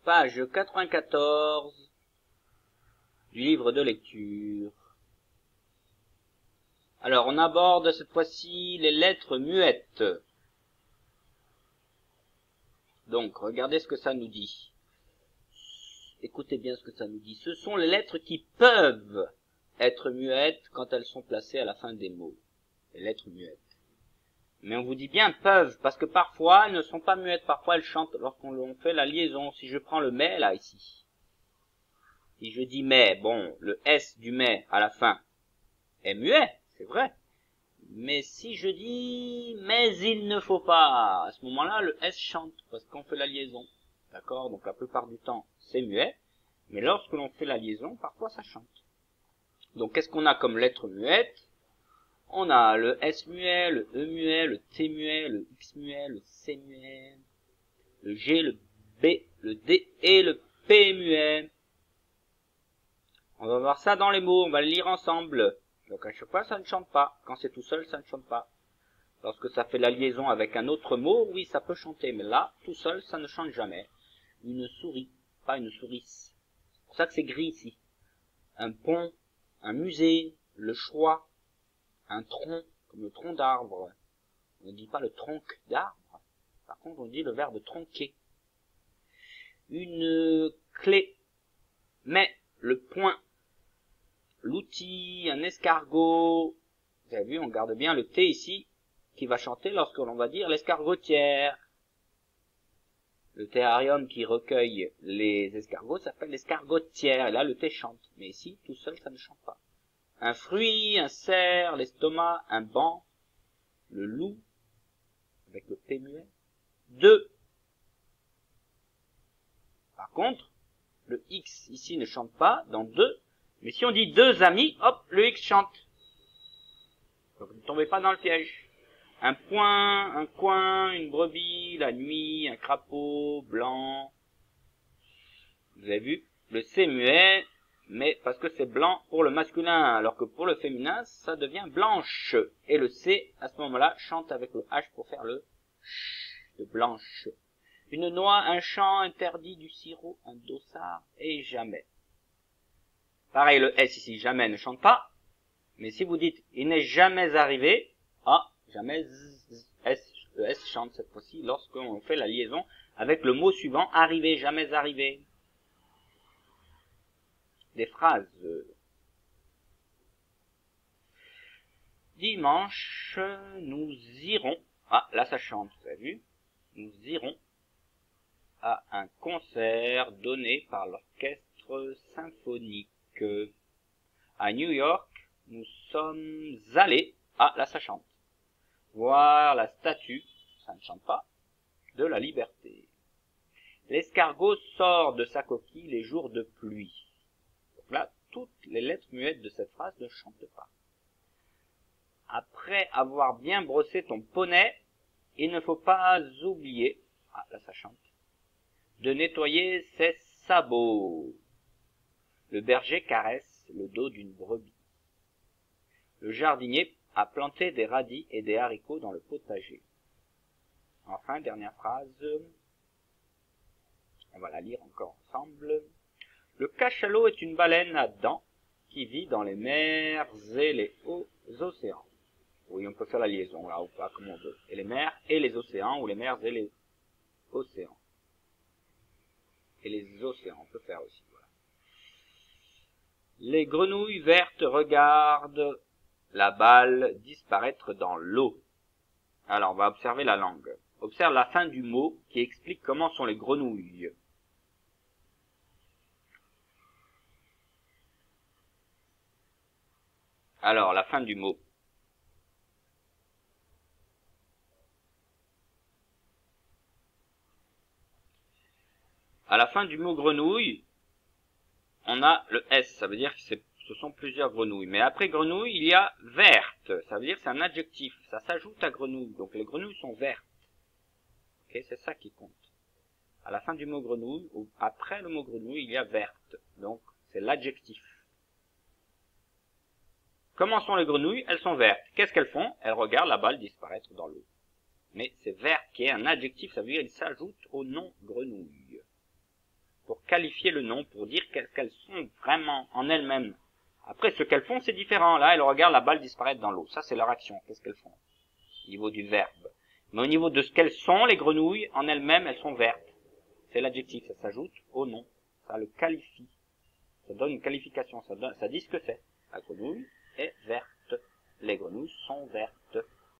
Page 94 du livre de lecture. Alors, on aborde cette fois-ci les lettres muettes. Donc, regardez ce que ça nous dit. Écoutez bien ce que ça nous dit. Ce sont les lettres qui peuvent être muettes quand elles sont placées à la fin des mots. Les lettres muettes. Mais on vous dit bien peuvent, parce que parfois elles ne sont pas muettes, parfois elles chantent lorsqu'on fait la liaison. Si je prends le mais là, ici. Si je dis mais, bon, le S du mais à la fin est muet, c'est vrai. Mais si je dis mais il ne faut pas, à ce moment-là, le S chante, parce qu'on fait la liaison. D'accord? Donc la plupart du temps, c'est muet. Mais lorsque l'on fait la liaison, parfois ça chante. Donc qu'est-ce qu'on a comme lettres muettes? On a le S muet, le E muet, le T muet, le X muet, le C muet, le G, le B, le D et le P muet. On va voir ça dans les mots, on va les lire ensemble. Donc à chaque fois, ça ne chante pas. Quand c'est tout seul, ça ne chante pas. Lorsque ça fait la liaison avec un autre mot, oui, ça peut chanter. Mais là, tout seul, ça ne chante jamais. Une souris, pas une sourisse. C'est pour ça que c'est gris ici. Un pont, un musée, le choix, un tronc, comme le tronc d'arbre. On ne dit pas le tronc d'arbre. Par contre, on dit le verbe tronquer. Une clé, mais le point, l'outil, un escargot. Vous avez vu, on garde bien le T ici, qui va chanter lorsque l'on va dire l'escargotière. Le terrarium qui recueille les escargots s'appelle l'escargotière, et là le T chante. Mais ici, tout seul, ça ne chante pas. Un fruit, un cerf, l'estomac, un banc, le loup, avec le P muet. Deux. Par contre, le X ici ne chante pas dans deux, mais si on dit deux amis, hop, le X chante. Donc ne tombez pas dans le piège. Un point, un coin, une brebis, la nuit, un crapaud, blanc. Vous avez vu, le C muet, mais parce que c'est blanc pour le masculin, alors que pour le féminin, ça devient blanche. Et le C, à ce moment-là, chante avec le H pour faire le ch de blanche. Une noix, un champ interdit, du sirop, un dossard, et jamais. Pareil, le S ici, jamais ne chante pas. Mais si vous dites, il n'est jamais arrivé, ah, jamais, S, le S chante cette fois-ci lorsqu'on fait la liaison avec le mot suivant, arrivé, jamais arrivé. Des phrases. Dimanche, nous irons, ah, là ça chante, vous avez vu, nous irons à un concert donné par l'orchestre symphonique. À New York, nous sommes allés, ah là ça chante, voir la statue, ça ne chante pas, de la liberté. L'escargot sort de sa coquille les jours de pluie. Donc là, toutes les lettres muettes de cette phrase ne chantent pas. Après avoir bien brossé ton poney, il ne faut pas oublier, ah là ça chante, de nettoyer ses sabots. Le berger caresse le dos d'une brebis. Le jardinier a planté des radis et des haricots dans le potager. Enfin, dernière phrase, on va la lire encore ensemble. Le cachalot est une baleine à dents qui vit dans les mers et les hauts océans. Oui, on peut faire la liaison là ou pas, comme on veut. Et les mers et les océans, ou les mers et les océans. Et les océans, on peut faire aussi. Voilà. Les grenouilles vertes regardent la balle disparaître dans l'eau. Alors, on va observer la langue. Observe la fin du mot qui explique comment sont les grenouilles. Alors, la fin du mot. À la fin du mot grenouille, on a le S, ça veut dire que ce sont plusieurs grenouilles. Mais après grenouille, il y a verte, ça veut dire que c'est un adjectif, ça s'ajoute à grenouille. Donc les grenouilles sont vertes. Okay, c'est ça qui compte. À la fin du mot grenouille, ou après le mot grenouille, il y a verte. Donc c'est l'adjectif. Comment sont les grenouilles? Elles sont vertes. Qu'est-ce qu'elles font? Elles regardent la balle disparaître dans l'eau. Mais c'est vert qui est un adjectif, ça veut dire qu'il s'ajoute au nom grenouille. qualifier le nom pour dire qu'est-ce qu'elles sont vraiment en elles-mêmes. Après, ce qu'elles font, c'est différent. Là, elles regardent la balle disparaître dans l'eau. Ça, c'est leur action. Qu'est-ce qu'elles font? Au niveau du verbe. Mais au niveau de ce qu'elles sont, les grenouilles, en elles-mêmes, elles sont vertes. C'est l'adjectif. Ça s'ajoute au nom. Ça le qualifie. Ça donne une qualification. Ça dit ce que c'est. La grenouille est verte. Les grenouilles sont vertes.